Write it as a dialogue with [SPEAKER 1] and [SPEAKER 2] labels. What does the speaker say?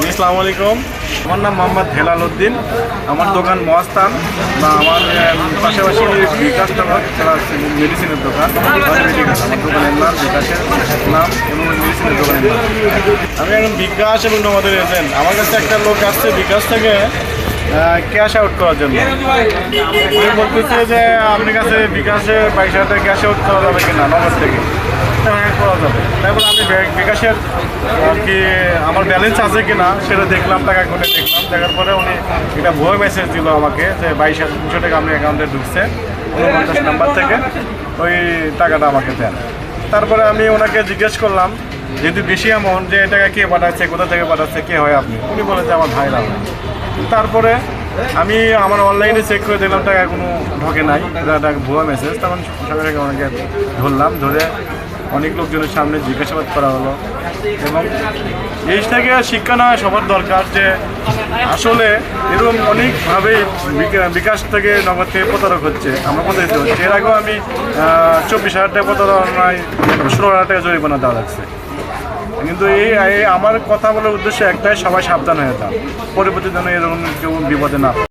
[SPEAKER 1] আসসালামু আলাইকুম। আমার নাম মোহাম্মদ হেলাল উদ্দিন। আমার দোকান মহাস্থান বা আমার পাশাপাশি বিকাশ মেডিসিনের দোকান। আমার দোকানের নাম বিকাশের নাম এবং মেডিসিনের দোকানের নাম। আমি এখন বিকাশ এবং নগদের এজেন্ট। আমার কাছে একটা লোক আসছে বিকাশ থেকে ক্যাশ আউট করার জন্য। উনি বলতেছে যে আপনার কাছে বিকাশে 22,000 টাকা ক্যাশ আউট করা যাবে কিনা নগদ থেকে। হ্যাঁ, করা যাবে। তারপর আমি বিকাশের কি আমার ব্যালেন্স আছে কিনা সেটা দেখলাম, টাকা গুনে দেখলাম। দেখার পরে উনি একটা ভুয়ো মেসেজ দিল আমাকে যে 22,300 টাকা আপনার অ্যাকাউন্টে ঢুকছে 49 নাম্বার থেকে, ওই টাকাটা আমাকে দেন। তারপরে আমি ওনাকে জিজ্ঞেস করলাম যেহেতু বেশি অ্যামাউন্ট, যে টাকা কে পাঠাচ্ছে, কোথা থেকে পাঠাচ্ছে, কে হয় আপনি? উনি বলে যে আমার ভাইরা। তারপরে আমি আমার অনলাইনে চেক করে দেখলাম টাকা কোনো ঢোকে নাই, ভুয়া মেসেজ। তখন সঙ্গে সঙ্গে ওনাকে ধরলাম, ধরে অনেক লোকজনের সামনে জিজ্ঞাসাবাদ করা হলো। এবং জিনিসটাকে শিক্ষা নেওয়া সবার দরকার যে আসলে এরকম অনেকভাবেই বিকাশ থেকে নগদ থেকে প্রতারক হচ্ছে, আমরা প্রতারিত হচ্ছে। এর আগেও আমি 24,000 টাকা প্রতারণায় 16,000 টাকা জরিমানা দেওয়া লাগছে। কিন্তু এই আমার কথা বলার উদ্দেশ্য একটাই, সবাই সাবধান হয়ে যান, পরবর্তী যেন এরকম কেউ বিপদে না।